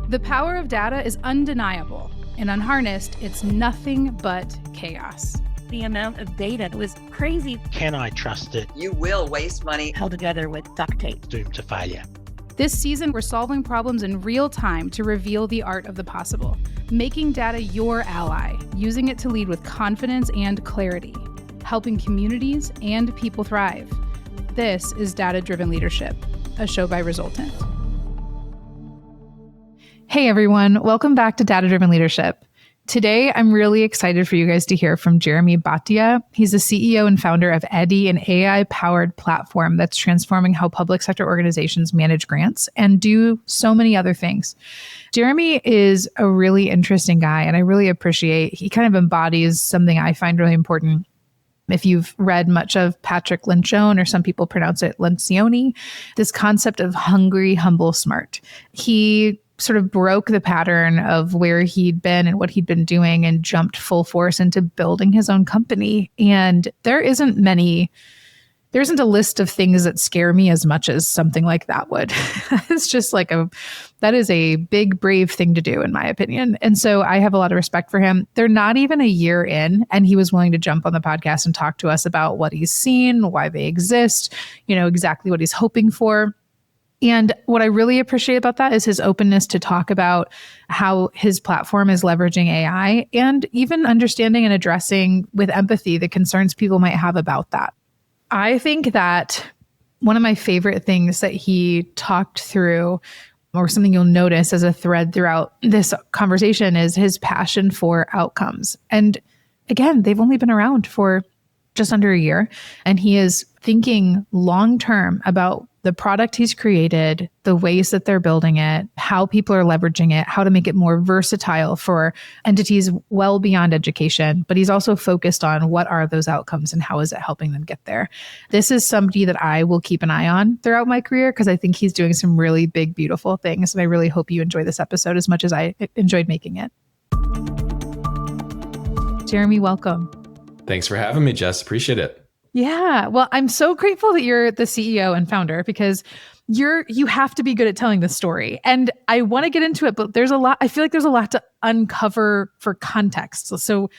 The power of data is undeniable, and unharnessed, it's nothing but chaos. The amount of data was crazy. Can I trust it? You will waste money. Held together with duct tape. Doomed to failure. This season, we're solving problems in real time to reveal the art of the possible, making data your ally, using it to lead with confidence and clarity, helping communities and people thrive. This is Data-Driven Leadership, a show by Resultant. Hey everyone, welcome back to Data-Driven Leadership. Today, I'm really excited for you guys to hear from Jeremy Bhatia. He's the CEO and founder of Eddi, an AI-powered platform that's transforming how public sector organizations manage grants and do so many other things. Jeremy is a really interesting guy, and I really appreciate, he kind of embodies something I find really important. If you've read much of Patrick Lencioni, or some people pronounce it Lencioni, this concept of hungry, humble, smart. He sort of broke the pattern of where he'd been and what he'd been doing and jumped full force into building his own company. And there isn't a list of things that scare me as much as something like that would. It's just like that is a big, brave thing to do, in my opinion. And so I have a lot of respect for him. They're not even a year in, and he was willing to jump on the podcast and talk to us about what he's seen, why they exist, exactly what he's hoping for. And what I really appreciate about that is his openness to talk about how his platform is leveraging AI and even understanding and addressing with empathy the concerns people might have about that. I think that one of my favorite things that he talked through, or something you'll notice as a thread throughout this conversation, is his passion for outcomes. And again, they've only been around for just under a year, and he is thinking long-term about the product he's created, the ways that they're building it, how people are leveraging it, how to make it more versatile for entities well beyond education. But he's also focused on what are those outcomes and how is it helping them get there. This is somebody that I will keep an eye on throughout my career because I think he's doing some really big, beautiful things. And I really hope you enjoy this episode as much as I enjoyed making it. Jeremy, welcome. Thanks for having me, Jess. Appreciate it. Yeah. Well, I'm so grateful that you're the CEO and founder because you have to be good at telling the story. And I want to get into it, but I feel like there's a lot to uncover for context. So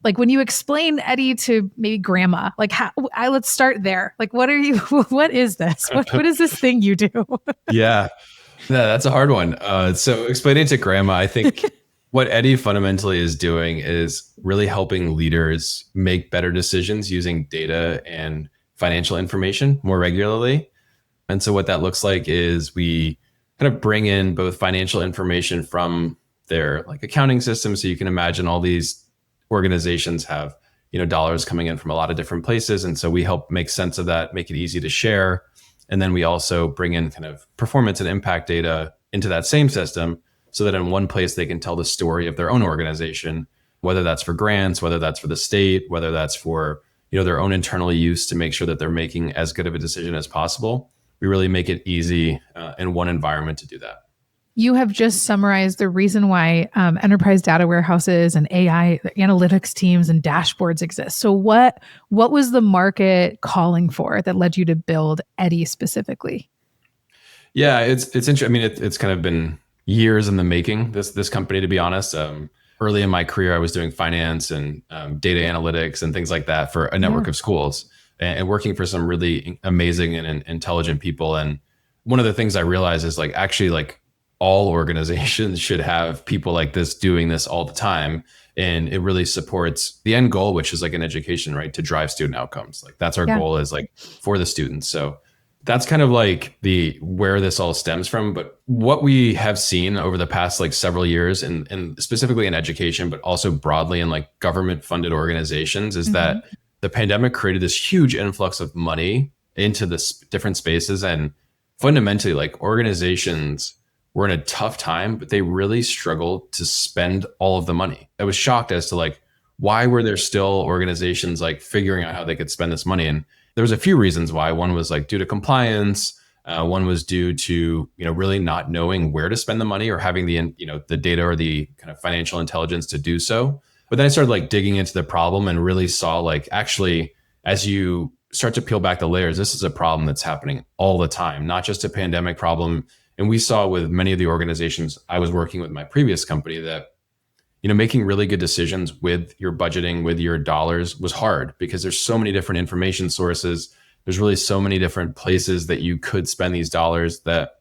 like when you explain Eddi to maybe grandma, let's start there. Like, what is this? What is this thing you do? Yeah, that's a hard one. So explaining to grandma, I think what Eddi fundamentally is doing is really helping leaders make better decisions using data and financial information more regularly. And so what that looks like is we kind of bring in both financial information from their accounting system. So you can imagine all these organizations have, dollars coming in from a lot of different places. And so we help make sense of that, make it easy to share. And then we also bring in kind of performance and impact data into that same system, so that in one place they can tell the story of their own organization, whether that's for grants, whether that's for the state, whether that's for their own internal use to make sure that they're making as good of a decision as possible. We really make it easy in one environment to do that. You have just summarized the reason why enterprise data warehouses and AI analytics teams and dashboards exist. So what was the market calling for that led you to build Eddi specifically? Yeah, it's interesting. I mean, it's kind of been years in the making, this company, to be honest. Early in my career, I was doing finance and data analytics and things like that for a network of schools and working for some really amazing and intelligent people. And one of the things I realized is all organizations should have people like this doing this all the time. And it really supports the end goal, which is an education, right? To drive student outcomes. That's our goal, is for the students. So that's kind of where this all stems from. But what we have seen over the past several years, and specifically in education, but also broadly in government funded organizations, is that the pandemic created this huge influx of money into this different spaces. And fundamentally, organizations were in a tough time, but they really struggled to spend all of the money. I was shocked as to why were there still organizations figuring out how they could spend this money? And there was a few reasons why. One was due to compliance. One was due to really not knowing where to spend the money or having the data or the kind of financial intelligence to do so. But then I started digging into the problem and really saw actually, as you start to peel back the layers, this is a problem that's happening all the time, not just a pandemic problem And we saw with many of the organizations I was working with in my previous company that, making really good decisions with your budgeting, with your dollars was hard because there's so many different information sources. There's really so many different places that you could spend these dollars that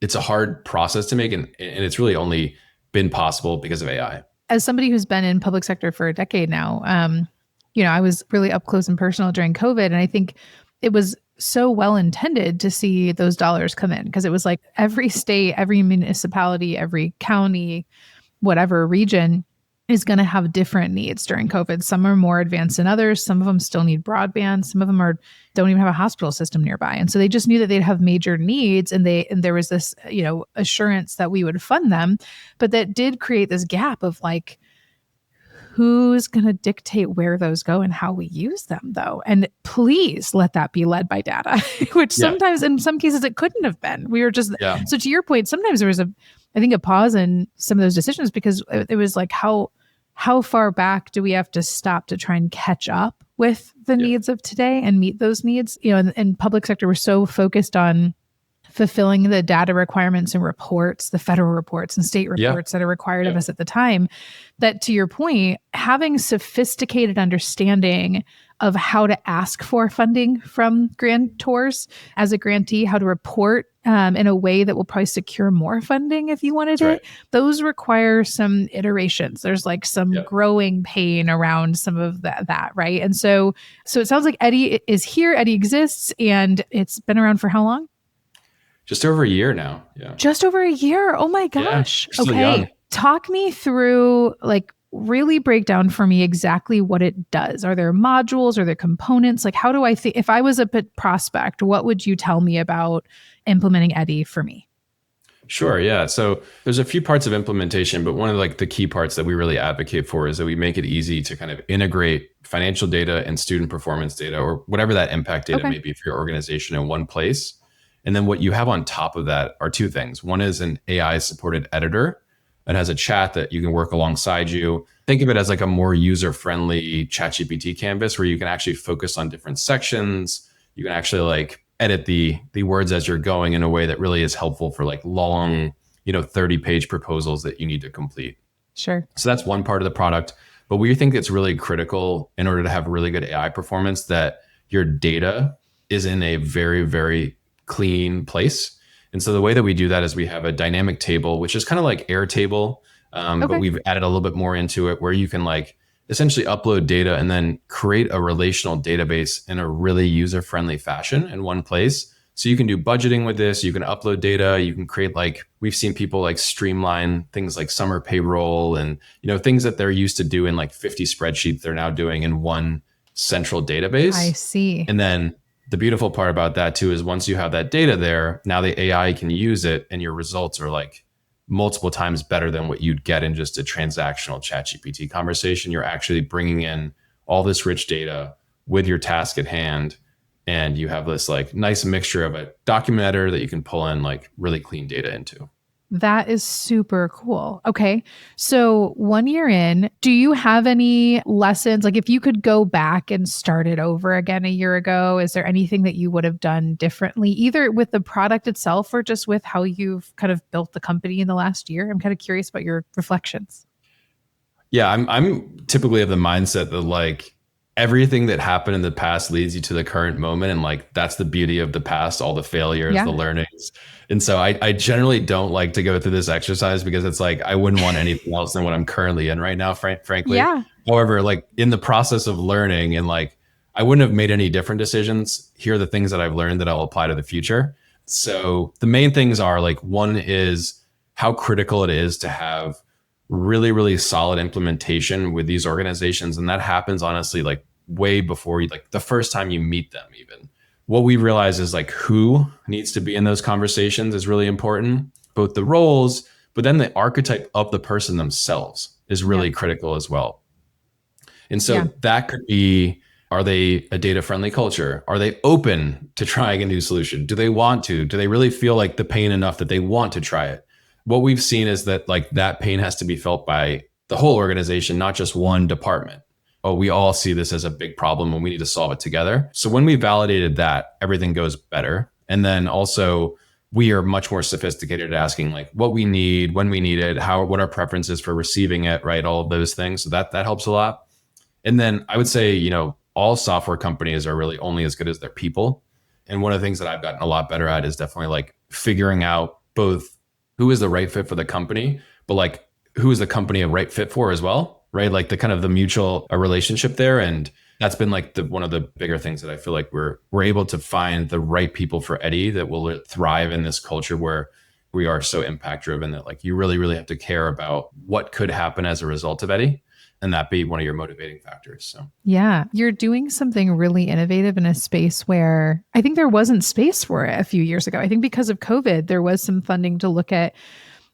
it's a hard process to make. And it's really only been possible because of AI. As somebody who's been in public sector for a decade now, I was really up close and personal during COVID. And I think it was so well intended to see those dollars come in because it was like every state, every municipality, every county, whatever region is going to have different needs during COVID. Some are more advanced than others. Some of them still need broadband. Some of them don't even have a hospital system nearby. And so they just knew that they'd have major needs. And there was this, assurance that we would fund them. But that did create this gap of like, who's going to dictate where those go and how we use them though? And please let that be led by data, which sometimes in some cases it couldn't have been. We were just, so to your point, sometimes there was I think a pause in some of those decisions because it was like, how far back do we have to stop to try and catch up with the needs of today and meet those needs? And public sector was so focused on fulfilling the data requirements and reports, the federal reports and state reports that are required of us at the time, that to your point, having sophisticated understanding of how to ask for funding from grantors as a grantee, how to report in a way that will probably secure more funding if you wanted it. Those require some iterations. There's like some growing pain around some of that, right? And so it sounds like Eddi is here, Eddi exists, and it's been around for how long? Just over a year now. Yeah. Just over a year. Oh my gosh. Yeah, okay. Young. Talk me through, really break down for me exactly what it does. Are there modules? Are there components? Like, how do I think, if I was a prospect, what would you tell me about implementing Eddi for me? Sure. Yeah. So there's a few parts of implementation, but one of the key parts that we really advocate for is that we make it easy to kind of integrate financial data and student performance data or whatever that impact data may be for your organization in one place. And then what you have on top of that are two things. One is an AI supported editor. It has a chat that you can work alongside you. Think of it as like a more user-friendly ChatGPT canvas where you can actually focus on different sections. You can actually edit the words as you're going in a way that really is helpful for long, 30-page proposals that you need to complete. Sure. So that's one part of the product. But we think it's really critical in order to have really good AI performance that your data is in a very, very clean place. And so the way that we do that is we have a dynamic table, which is kind of like Airtable, but we've added a little bit more into it where you can essentially upload data and then create a relational database in a really user-friendly fashion in one place. So you can do budgeting with this, you can upload data, you can create we've seen people streamline things like summer payroll and things that they're used to do in 50 spreadsheets they're now doing in one central database. I see. And then the beautiful part about that too is once you have that data there, now the AI can use it and your results are multiple times better than what you'd get in just a transactional ChatGPT conversation. You're actually bringing in all this rich data with your task at hand. And you have this nice mixture of a document editor that you can pull in really clean data into. That is super cool. Okay. So 1 year in, do you have any lessons? If you could go back and start it over again a year ago, is there anything that you would have done differently, either with the product itself or just with how you've kind of built the company in the last year? I'm kind of curious about your reflections. Yeah, I'm typically of the mindset that everything that happened in the past leads you to the current moment. And that's the beauty of the past, all the failures, the learnings. And so I generally don't like to go through this exercise because it's I wouldn't want anything else than what I'm currently in right now, frankly. Yeah. However, in the process of learning and I wouldn't have made any different decisions. Here are the things that I've learned that I'll apply to the future. So the main things are one is how critical it is to have really, really solid implementation with these organizations. And that happens honestly, way before you, the first time you meet them even. What we realize is who needs to be in those conversations is really important, both the roles, but then the archetype of the person themselves is really critical as well. And so that could be, are they a data friendly culture? Are they open to trying a new solution? Do they want to? Do they really feel the pain enough that they want to try it? What we've seen is that that pain has to be felt by the whole organization, not just one department. Oh, we all see this as a big problem and we need to solve it together. So when we validated that, everything goes better. And then also we are much more sophisticated at asking like what we need, when we need it, what our preferences for receiving it, right? All of those things. So that helps a lot. And then I would say, all software companies are really only as good as their people. And one of the things that I've gotten a lot better at is definitely like figuring out both who is the right fit for the company, but like who is the company a right fit for as well, right? Like the kind of the mutual relationship there. And that's been like one of the bigger things that I feel like we're able to find the right people for Eddi that will thrive in this culture where we are so impact driven that like you really, really have to care about what could happen as a result of Eddi, and that be one of your motivating factors. So yeah, you're doing something really innovative in a space where I think there wasn't space for it a few years ago. I think because of COVID, there was some funding to look at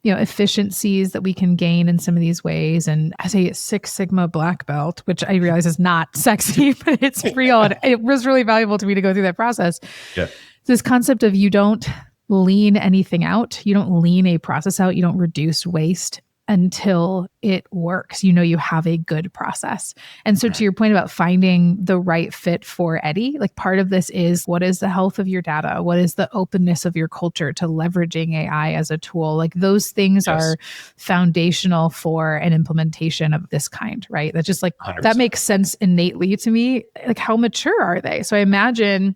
efficiencies that we can gain in some of these ways. And as a Six Sigma black belt, which I realize is not sexy, but it's real. And it was really valuable to me to go through that process. Yeah. This concept of you don't lean anything out. You don't lean a process out. You don't reduce waste until it works. You have a good process. And so to your point about finding the right fit for Eddi, like part of this is what is the health of your data? What is the openness of your culture to leveraging AI as a tool? Like those things are foundational for an implementation of this kind, right? That's just like, 100%. That makes sense innately to me. Like how mature are they? So I imagine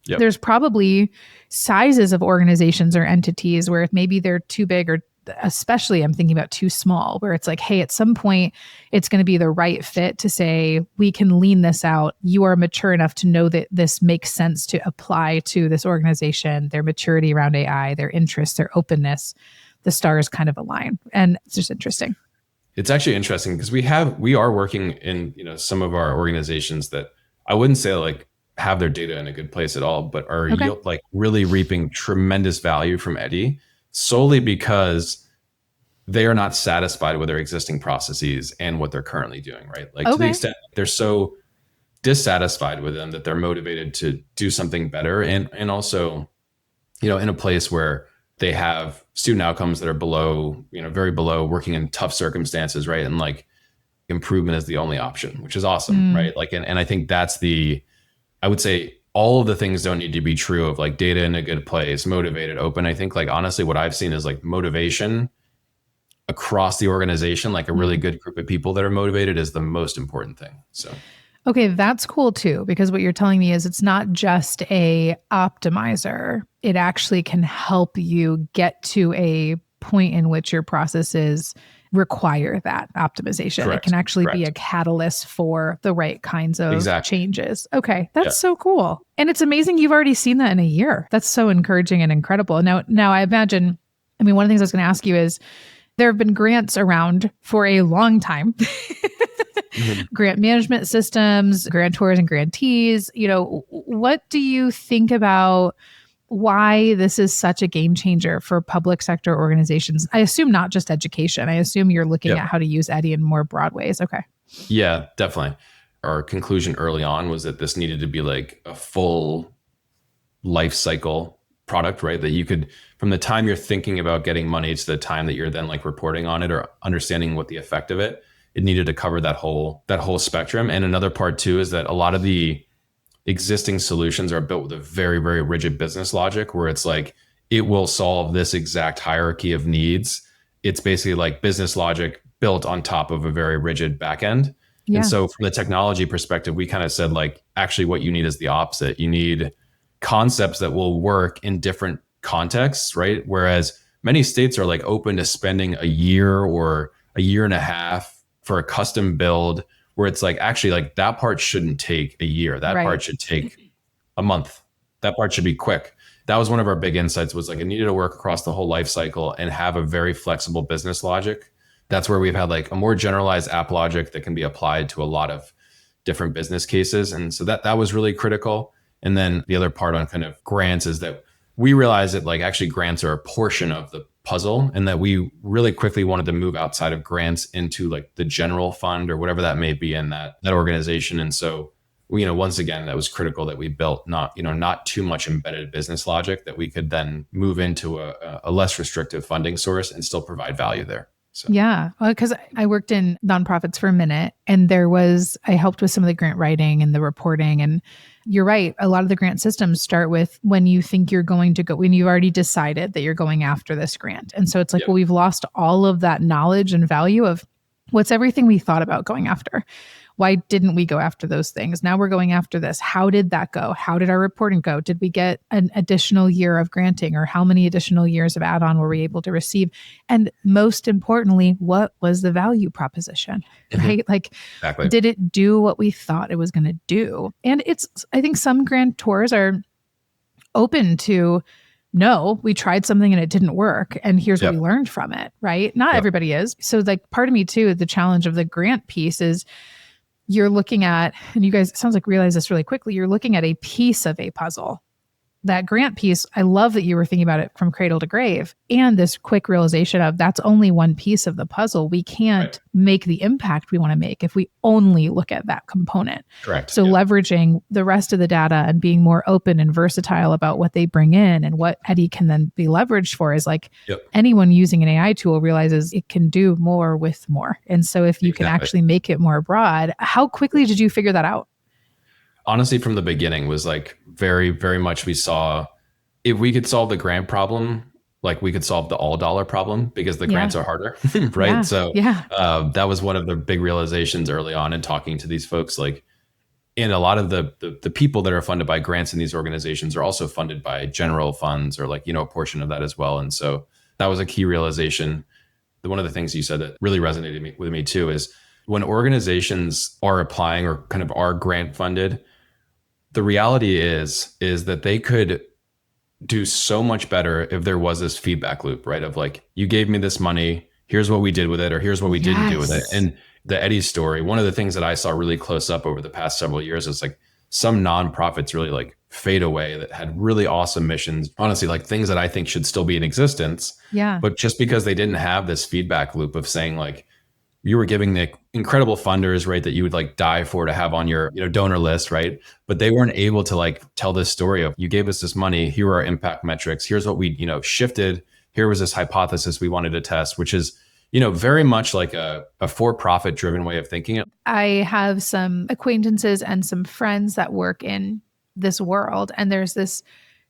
there's probably sizes of organizations or entities where maybe they're too big, or especially I'm thinking about too small, where it's like, hey, at some point it's going to be the right fit to say, we can lean this out. You are mature enough to know that this makes sense to apply to this organization, their maturity around AI, their interests, their openness. The stars kind of align. And it's just interesting. It's actually interesting because we are working in, some of our organizations that I wouldn't say like have their data in a good place at all, but are like really reaping tremendous value from Eddi, solely because they are not satisfied with their existing processes and what they're currently doing, right? Like to the extent they're so dissatisfied with them that they're motivated to do something better. And also, in a place where they have student outcomes that are below, very below, working in tough circumstances, right? And like improvement is the only option, which is awesome, right? Like, and I think that's I would say all of the things don't need to be true of like data in a good place, motivated, open. I think like honestly, what I've seen is like motivation across the organization, like a really good group of people that are motivated is the most important thing. So, okay, that's cool too, because what you're telling me is it's not just a optimizer. It actually can help you get to a point in which your processes require that optimization. Correct. It can actually be a catalyst for the right kinds of changes. Okay, that's so cool. And it's amazing you've already seen that in a year. That's so encouraging and incredible. Now I imagine, one of the things I was going to ask you is there have been grants around for a long time. Grant management systems, grantors and grantees. What do you think about why this is such a game changer for public sector organizations? I assume not just education. I assume you're looking at how to use Eddi in more broad ways. Okay. Yeah, definitely. Our conclusion early on was that this needed to be like a full life cycle product, right? That you could, from the time you're thinking about getting money to the time that you're then like reporting on it or understanding what the effect of it needed to cover that whole spectrum. And another part too is that a lot of the existing solutions are built with a very, very rigid business logic where it's like, it will solve this exact hierarchy of needs. It's basically like business logic built on top of a very rigid backend. Yeah. And so from the technology perspective, we kind of said like, actually what you need is the opposite. You need concepts that will work in different contexts, right? Whereas many states are like open to spending a year or a year and a half for a custom build where it's like, actually like that part shouldn't take a year. That part should take a month. That part should be quick. That was one of our big insights was like, it needed to work across the whole life cycle and have a very flexible business logic. That's where we've had like a more generalized app logic that can be applied to a lot of different business cases. And so that was really critical. And then the other part on kind of grants is that we realized that like actually grants are a portion of the puzzle and that we really quickly wanted to move outside of grants into like the general fund or whatever that may be in that organization. And so, once again, that was critical that we built not too much embedded business logic that we could then move into a less restrictive funding source and still provide value there. So. Yeah, because I worked in nonprofits for a minute and I helped with some of the grant writing and the reporting. And You're right. A lot of the grant systems start with when you think you're going to go, when you've already decided that you're going after this grant. And so it's like, well, we've lost all of that knowledge and value of what's everything we thought about going after. Why didn't we go after those things? Now we're going after this. How did that go? How did our reporting go? Did we get an additional year of granting, or how many additional years of add-on were we able to receive? And most importantly, what was the value proposition, right? Like, Exactly. did it do what we thought it was going to do? And I think some grantors are open to, no, we tried something and it didn't work, and here's what we learned from it, right? Not everybody is. So like part of me too, the challenge of the grant piece is you're looking at, and you guys, it sounds like realize this really quickly, you're looking at a piece of a puzzle. That grant piece, I love that you were thinking about it from cradle to grave, and this quick realization of that's only one piece of the puzzle. We can't make the impact we want to make if we only look at that component. Correct. So leveraging the rest of the data and being more open and versatile about what they bring in and what Eddi can then be leveraged for is like anyone using an AI tool realizes it can do more with more. And so if you can actually make it more broad, how quickly did you figure that out? Honestly, from the beginning was like very, very much we saw if we could solve the grant problem, like we could solve the all dollar problem, because the grants are harder, right? So that was one of the big realizations early on in talking to these folks. Like, and a lot of the people that are funded by grants in these organizations are also funded by general funds, or like, a portion of that as well. And so that was a key realization. One of the things you said that really resonated with me too is when organizations are applying or kind of are grant funded, the reality is that they could do so much better if there was this feedback loop, right? Of like, you gave me this money, here's what we did with it, or here's what we didn't do with it. And the Eddi story, one of the things that I saw really close up over the past several years is like some nonprofits really like fade away that had really awesome missions, honestly, like things that I think should still be in existence. Yeah. But just because they didn't have this feedback loop of saying like, you were giving the incredible funders, right, that you would like die for to have on your donor list, right? But they weren't able to like tell this story of, you gave us this money, here are our impact metrics, here's what we shifted, here was this hypothesis we wanted to test, which is very much like a for-profit driven way of thinking it. I have some acquaintances and some friends that work in this world, and there's this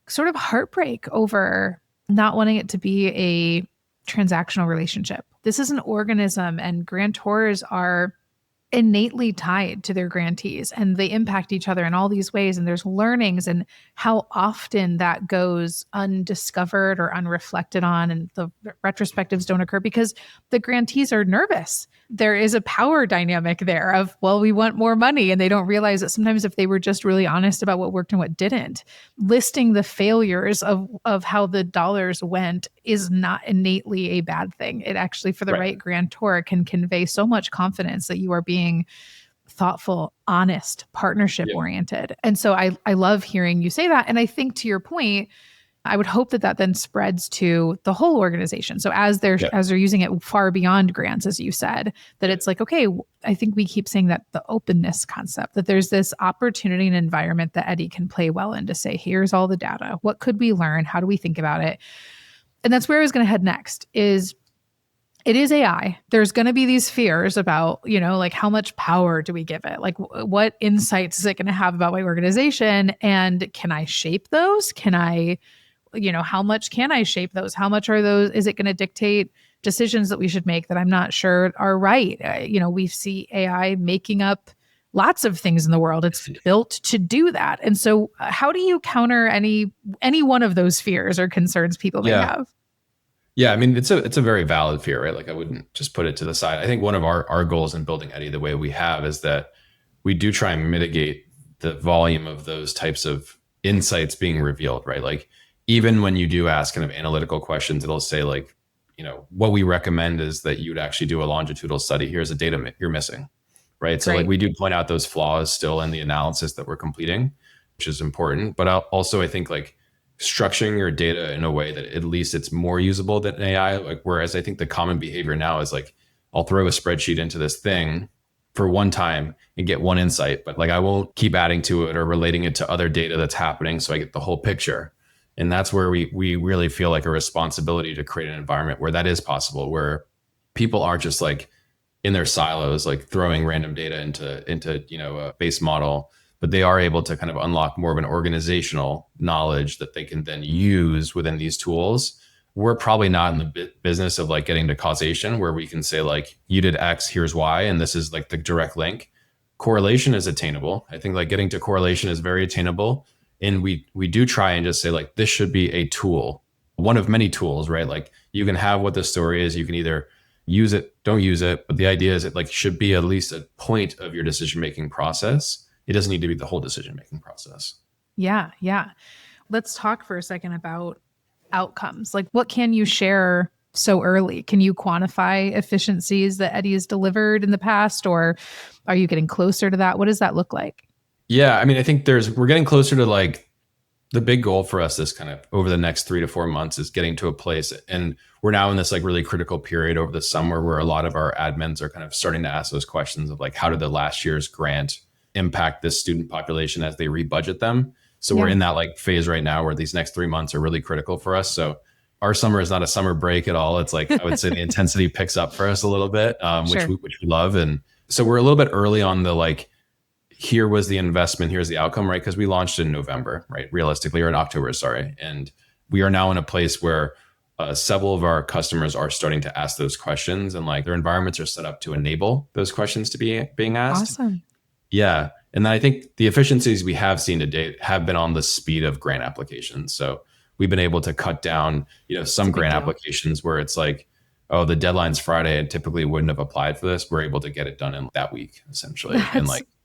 sort of heartbreak over not wanting it to be a transactional relationship. This is an organism, and grantors are innately tied to their grantees, and they impact each other in all these ways. And there's learnings, and how often that goes undiscovered or unreflected on, and the retrospectives don't occur because the grantees are nervous. There is a power dynamic there of, well, we want more money. And they don't realize that sometimes if they were just really honest about what worked and what didn't, listing the failures of how the dollars went is not innately a bad thing. It actually, for the right grantor, can convey so much confidence that you are being thoughtful, honest, partnership oriented. And so I love hearing you say that. And I think, to your point, I would hope that then spreads to the whole organization. So as they're using it far beyond grants, as you said, that it's like, okay, I think we keep saying that the openness concept, that there's this opportunity and environment that Eddi can play well in to say, here's all the data. What could we learn? How do we think about it? And that's where I was going to head next is, it is AI. There's going to be these fears about, like how much power do we give it? Like what insights is it going to have about my organization? And can I shape those? How much can I shape those? How much are those? Is it going to dictate decisions that we should make that I'm not sure are right? We see AI making up lots of things in the world. It's built to do that. And so how do you counter any one of those fears or concerns people may have? Yeah, I mean, it's a very valid fear, right? Like I wouldn't just put it to the side. I think one of our goals in building Eddi the way we have is that we do try and mitigate the volume of those types of insights being revealed, right? Like even when you do ask kind of analytical questions, it'll say like, what we recommend is that you would actually do a longitudinal study. Here's the data you're missing, right? So like we do point out those flaws still in the analysis that we're completing, which is important. But also I think like structuring your data in a way that at least it's more usable than AI. Like, whereas I think the common behavior now is like, I'll throw a spreadsheet into this thing for one time and get one insight, but like, I won't keep adding to it or relating it to other data that's happening. So I get the whole picture. And that's where we really feel like a responsibility to create an environment where that is possible, where people aren't just like in their silos, like throwing random data into a base model, but they are able to kind of unlock more of an organizational knowledge that they can then use within these tools. We're probably not in the business of like getting to causation where we can say like, you did X, here's Y, and this is like the direct link. Correlation is attainable. I think like getting to correlation is very attainable. And we do try and just say like, this should be a tool, one of many tools, right? Like you can have what the story is. You can either use it, don't use it. But the idea is it like should be at least a point of your decision-making process. It doesn't need to be the whole decision-making process. Yeah. Yeah. Let's talk for a second about outcomes. Like what can you share so early? Can you quantify efficiencies that Eddi has delivered in the past, or are you getting closer to that? What does that look like? Yeah. I mean, I think we're getting closer to like the big goal for us this kind of over the next 3 to 4 months is getting to a place. And we're now in this like really critical period over the summer where a lot of our admins are kind of starting to ask those questions of like, how did the last year's grant impact this student population as they rebudget them? So we're in that like phase right now where these next 3 months are really critical for us. So our summer is not a summer break at all. It's like, I would say the intensity picks up for us a little bit, which we love. And so we're a little bit early on the like, here was the investment, here's the outcome, right? Because we launched in November, right? Realistically, or in October, sorry. And we are now in a place where several of our customers are starting to ask those questions and like their environments are set up to enable those questions to be being asked. Awesome. Yeah. And then I think the efficiencies we have seen to date have been on the speed of grant applications. So we've been able to cut down, some grant applications where it's like, oh, the deadline's Friday and typically wouldn't have applied for this. We're able to get it done in that week, essentially.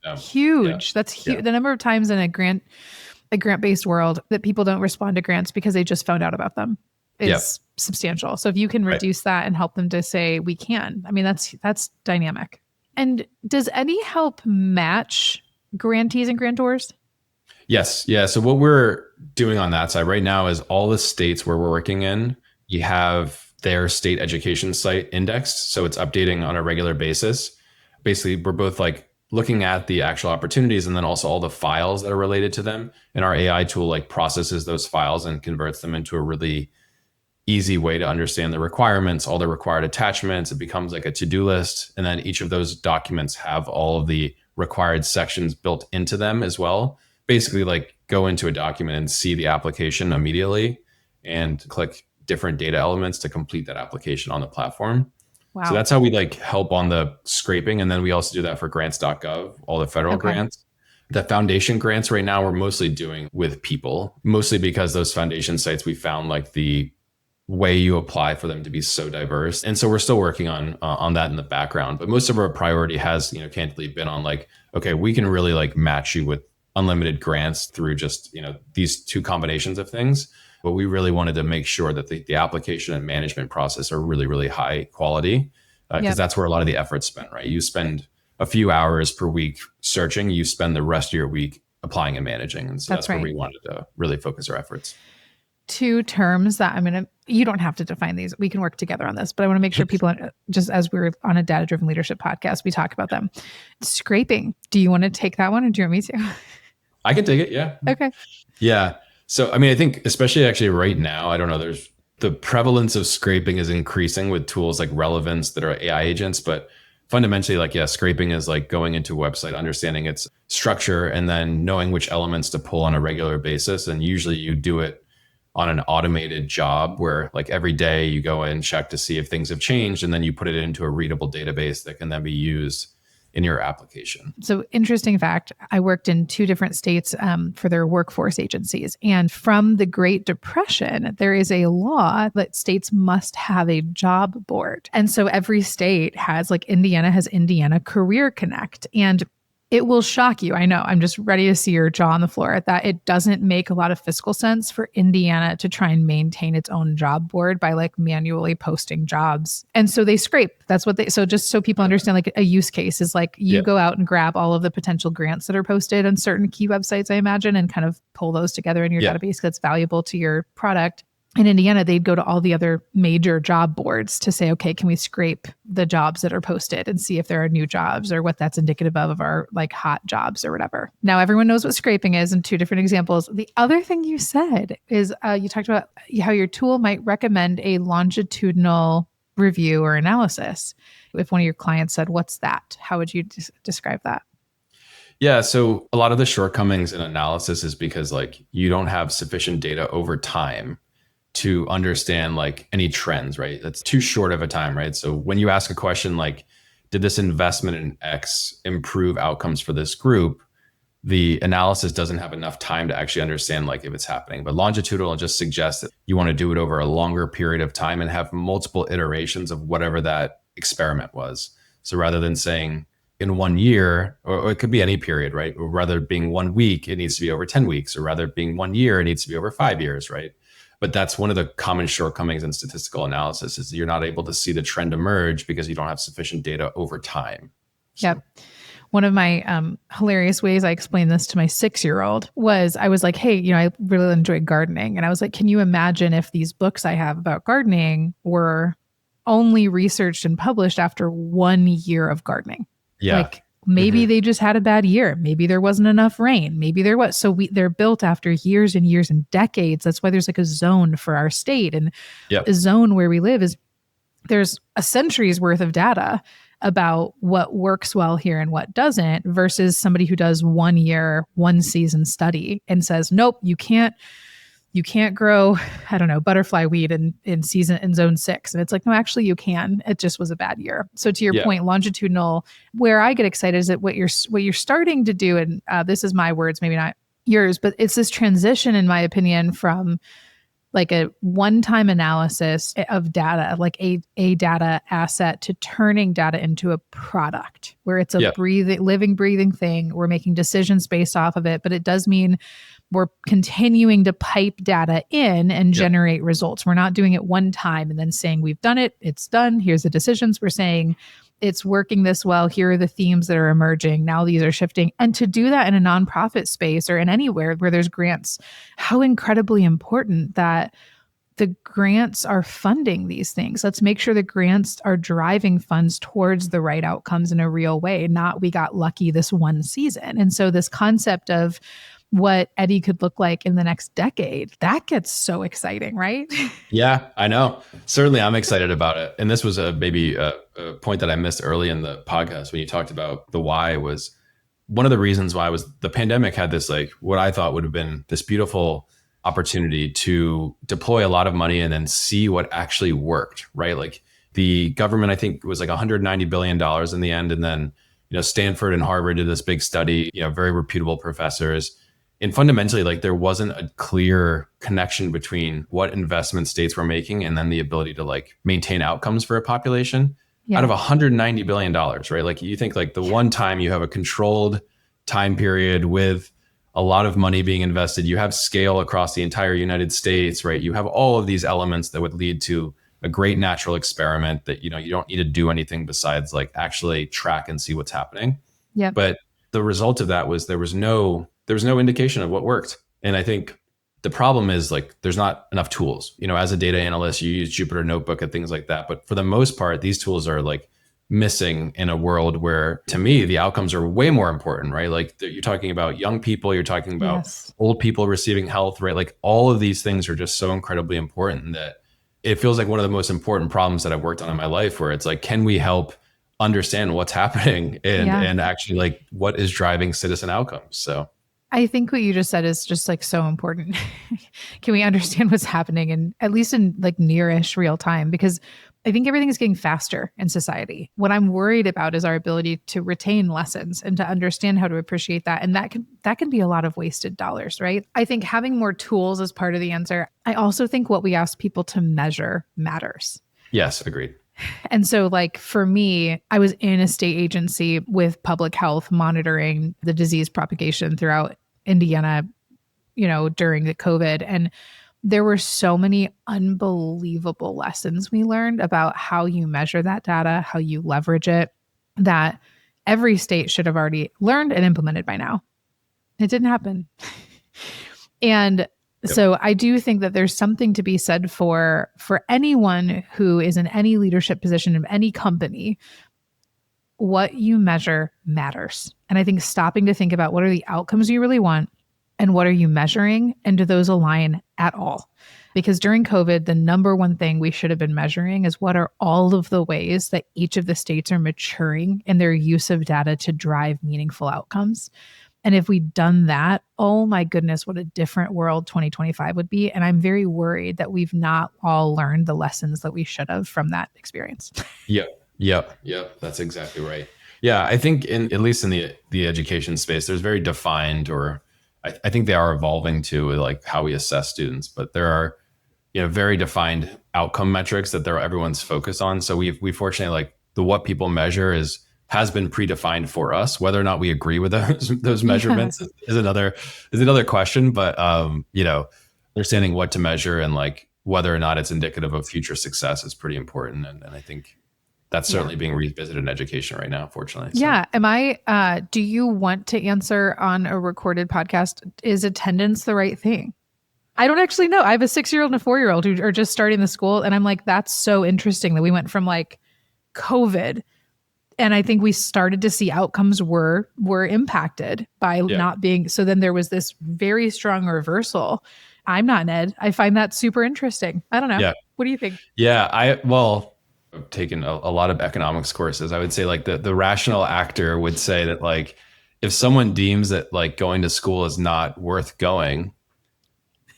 That's huge. Yeah. That's huge. Yeah. The number of times in a grant-based world that people don't respond to grants because they just found out about them is substantial. So if you can reduce that and help them to say, we can, I mean, that's dynamic. And does Eddi help match grantees and grantors? Yes. Yeah. So what we're doing on that side right now is all the states where we're working in, you have their state education site indexed. So it's updating on a regular basis. Basically, we're both like looking at the actual opportunities and then also all the files that are related to them. And our AI tool like processes those files and converts them into a really easy way to understand the requirements, all the required attachments. It becomes like a to-do list. And then each of those documents have all of the required sections built into them as well. Basically like go into a document and see the application immediately and click different data elements to complete that application on the platform. Wow. So that's how we like help on the scraping. And then we also do that for grants.gov, all the federal grants. The foundation grants right now we're mostly doing with people, mostly because those foundation sites, we found like the way you apply for them to be so diverse. And so we're still working on that in the background. But most of our priority has, candidly been on like, okay, we can really like match you with unlimited grants through just, these two combinations of things. But we really wanted to make sure that the application and management process are really, really high quality because that's where a lot of the effort's spent, right? You spend a few hours per week searching, you spend the rest of your week applying and managing. And so that's where we wanted to really focus our efforts. Two terms that you don't have to define these. We can work together on this, but I want to make sure people, just as we're on a data-driven leadership podcast, we talk about them. Scraping. Do you want to take that one or do you want me to? I can take it. Yeah. Okay. Yeah. So, I think especially actually right now, I don't know, there's the prevalence of scraping is increasing with tools like Relevance that are AI agents, but fundamentally scraping is like going into a website, understanding its structure and then knowing which elements to pull on a regular basis. And usually you do it on an automated job where like every day you go in, check to see if things have changed, and then you put it into a readable database that can then be used in your application. So interesting fact, I worked in 2 different states for their workforce agencies. And from the Great Depression, there is a law that states must have a job board. And so every state has, like Indiana has Indiana Career Connect. And it will shock you. I know. I'm just ready to see your jaw on the floor that it doesn't make a lot of fiscal sense for Indiana to try and maintain its own job board by like manually posting jobs. And so they scrape. That's what so just so people understand, like a use case is like you go out and grab all of the potential grants that are posted on certain key websites, I imagine, and kind of pull those together in your database that's valuable to your product. In Indiana, they'd go to all the other major job boards to say, okay, can we scrape the jobs that are posted and see if there are new jobs or what that's indicative of our like hot jobs or whatever. Now, everyone knows what scraping is in 2 different examples. The other thing you said is you talked about how your tool might recommend a longitudinal review or analysis. If one of your clients said, what's that? How would you describe that? Yeah. So a lot of the shortcomings in analysis is because like you don't have sufficient data over time to understand like any trends, right? That's too short of a time, right? So when you ask a question like, did this investment in X improve outcomes for this group? The analysis doesn't have enough time to actually understand like if it's happening. But longitudinal just suggests that you want to do it over a longer period of time and have multiple iterations of whatever that experiment was. So rather than saying in 1 year, or it could be any period, right? Or rather being 1 week, it needs to be over 10 weeks, or rather being 1 year, it needs to be over 5 years, right? But that's one of the common shortcomings in statistical analysis is that you're not able to see the trend emerge because you don't have sufficient data over time. So. Yep. One of my hilarious ways I explained this to my 6-year-old was I was like, hey, I really enjoy gardening. And I was like, can you imagine if these books I have about gardening were only researched and published after 1 year of gardening? Yeah. Like maybe they just had a bad year. Maybe there wasn't enough rain. Maybe there was. So they're built after years and years and decades. That's why there's like a zone for our state. And the zone where we live is there's a century's worth of data about what works well here and what doesn't versus somebody who does 1 year, 1 season study and says, nope, you can't grow, I don't know, butterfly weed in zone 6. And it's like, no, actually you can. It just was a bad year. So to your point, longitudinal, where I get excited is that what you're starting to do, and this is my words, maybe not yours, but it's this transition, in my opinion, from like a one-time analysis of data, like a data asset, to turning data into a product where it's a living, breathing thing. We're making decisions based off of it, but it does mean we're continuing to pipe data in and generate results. We're not doing it one time and then saying we've done it, it's done, here's the decisions. We're saying it's working this well, here are the themes that are emerging, now these are shifting. And to do that in a nonprofit space or in anywhere where there's grants, how incredibly important that the grants are funding these things. Let's make sure the grants are driving funds towards the right outcomes in a real way, not we got lucky this one season. And so this concept of what Eddi could look like in the next decade, that gets so exciting, right? Yeah, I know. Certainly I'm excited about it. And this was maybe a point that I missed early in the podcast when you talked about the why. Was one of the reasons why was the pandemic had this, like what I thought would have been this beautiful opportunity to deploy a lot of money and then see what actually worked, right? Like the government, I think, was like $190 billion in the end. And then, Stanford and Harvard did this big study, very reputable professors. And fundamentally, like there wasn't a clear connection between what investment states were making and then the ability to like maintain outcomes for a population out of $190 billion, right? Like you think like the one time you have a controlled time period with a lot of money being invested, you have scale across the entire United States, right? You have all of these elements that would lead to a great natural experiment that, you don't need to do anything besides like actually track and see what's happening. Yeah. But the result of that was there was no indication of what worked. And I think the problem is like, there's not enough tools, as a data analyst, you use Jupyter Notebook and things like that. But for the most part, these tools are like missing in a world where, to me, the outcomes are way more important, right? Like you're talking about young people, you're talking about old people receiving health, right? Like all of these things are just so incredibly important that it feels like one of the most important problems that I've worked on in my life, where it's like, can we help understand what's happening and actually like what is driving citizen outcomes? So I think what you just said is just like so important. Can we understand what's happening, and at least in like near-ish real time? Because I think everything is getting faster in society. What I'm worried about is our ability to retain lessons and to understand how to appreciate that. And that can be a lot of wasted dollars, right? I think having more tools is part of the answer. I also think what we ask people to measure matters. Yes, agreed. And so like for me, I was in a state agency with public health monitoring the disease propagation throughout Indiana, during the COVID. And there were so many unbelievable lessons we learned about how you measure that data, how you leverage it, that every state should have already learned and implemented by now. It didn't happen. And so I do think that there's something to be said for anyone who is in any leadership position of any company. What you measure matters. And I think stopping to think about what are the outcomes you really want and what are you measuring, and do those align at all? Because during COVID, the number one thing we should have been measuring is what are all of the ways that each of the states are maturing in their use of data to drive meaningful outcomes. And if we'd done that, oh my goodness, what a different world 2025 would be. And I'm very worried that we've not all learned the lessons that we should have from that experience. Yep. That's exactly right. Yeah, I think at least in the education space, there's very defined, or I think they are evolving to like how we assess students, but there are, very defined outcome metrics that everyone's focused on. So we fortunately, like, the what people measure has been predefined for us. Whether or not we agree with those measurements is another question. But understanding what to measure and like whether or not it's indicative of future success is pretty important. And I think that's certainly being revisited in education right now, fortunately. So. Yeah. Do you want to answer on a recorded podcast? Is attendance the right thing? I don't actually know. I have a 6-year-old and a 4-year-old who are just starting the school. And I'm like, that's so interesting that we went from like COVID. And I think we started to see outcomes were impacted by not being. So then there was this very strong reversal. I'm not an ed. I find that super interesting. I don't know. Yeah. What do you think? Yeah, I've taken a lot of economics courses. I would say like the rational actor would say that like if someone deems that like going to school is not worth going,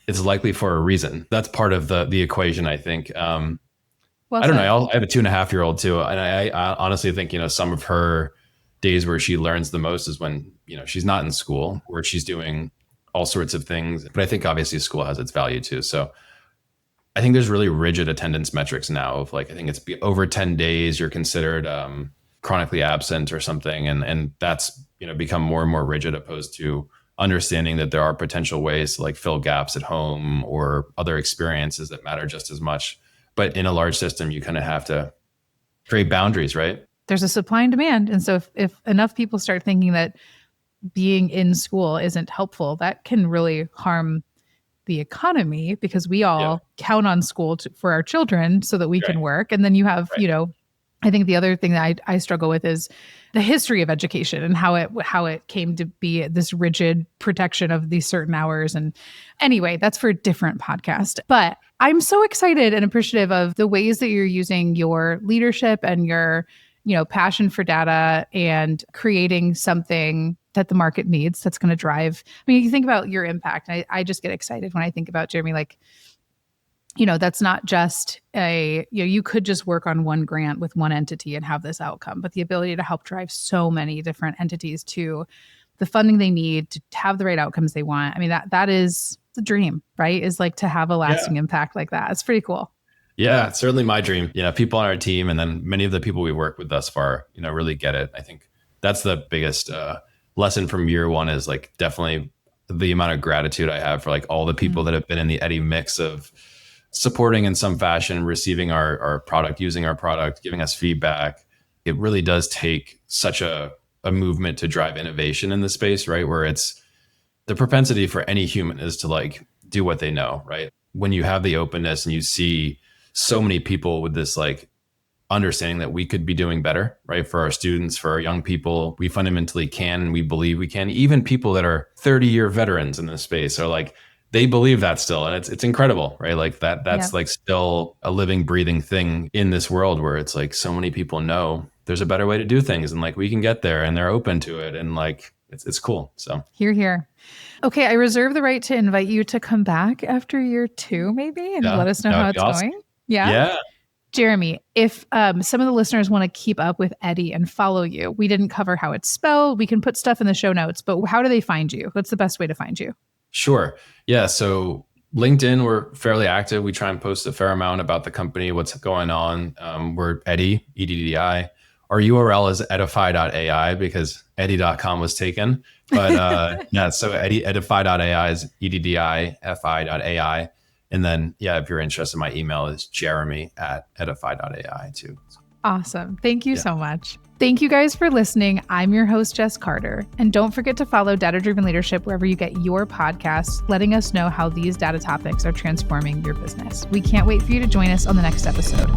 it's likely for a reason. That's part of the equation, I think. I don't know. I have a 2.5-year-old too. And I honestly think, some of her days where she learns the most is when, she's not in school, where she's doing all sorts of things. But I think obviously school has its value too. So I think there's really rigid attendance metrics now of like, I think it's over 10 days, you're considered chronically absent or something. And that's, become more and more rigid opposed to understanding that there are potential ways to like fill gaps at home or other experiences that matter just as much. But in a large system, you kind of have to create boundaries, right? There's a supply and demand. And so if enough people start thinking that being in school isn't helpful, that can really harm the economy, because we all count on school for our children so that we can work. And then you have, I think the other thing that I struggle with is the history of education and how it came to be this rigid protection of these certain hours. And anyway, that's for a different podcast. But I'm so excited and appreciative of the ways that you're using your leadership and your, passion for data and creating something that the market needs that's going to drive. I mean, you think about your impact. I just get excited when I think about Jeremy, like, that's not just you could just work on one grant with one entity and have this outcome, but the ability to help drive so many different entities to the funding they need to have the right outcomes they want. I mean, that is the dream, right? Is like to have a lasting impact like that. It's pretty cool. Yeah, it's certainly my dream. People on our team and then many of the people we work with thus far, really get it. I think that's the biggest lesson from year one is like definitely the amount of gratitude I have for like all the people that have been in the Eddi mix of supporting in some fashion, receiving our product, using our product, giving us feedback. It really does take such a movement to drive innovation in the space, right? Where it's the propensity for any human is to like do what they know, right? When you have the openness and you see so many people with this like understanding that we could be doing better, right? For our students, for our young people, we fundamentally can, and we believe we can. Even people that are 30-year veterans in this space are like, they believe that still. And it's incredible, right? Like that's like still a living, breathing thing in this world where it's like so many people know there's a better way to do things and like we can get there and they're open to it. And like, it's cool. So Hear. Okay. I reserve the right to invite you to come back after year 2, maybe, and let us know how it's going. Yeah. Jeremy, if some of the listeners want to keep up with Eddi and follow you, we didn't cover how it's spelled. We can put stuff in the show notes, but how do they find you? What's the best way to find you? Sure. Yeah. So LinkedIn, we're fairly active. We try and post a fair amount about the company, what's going on. We're Eddi, EDDI. Our URL is edify.ai because eddi.com was taken. But so edify.ai is EDDIFI.ai. And then, if you're interested, my email is jeremy@edify.ai too. Awesome. Thank you so much. Thank you guys for listening. I'm your host, Jess Carter. And don't forget to follow Data-Driven Leadership wherever you get your podcasts, letting us know how these data topics are transforming your business. We can't wait for you to join us on the next episode.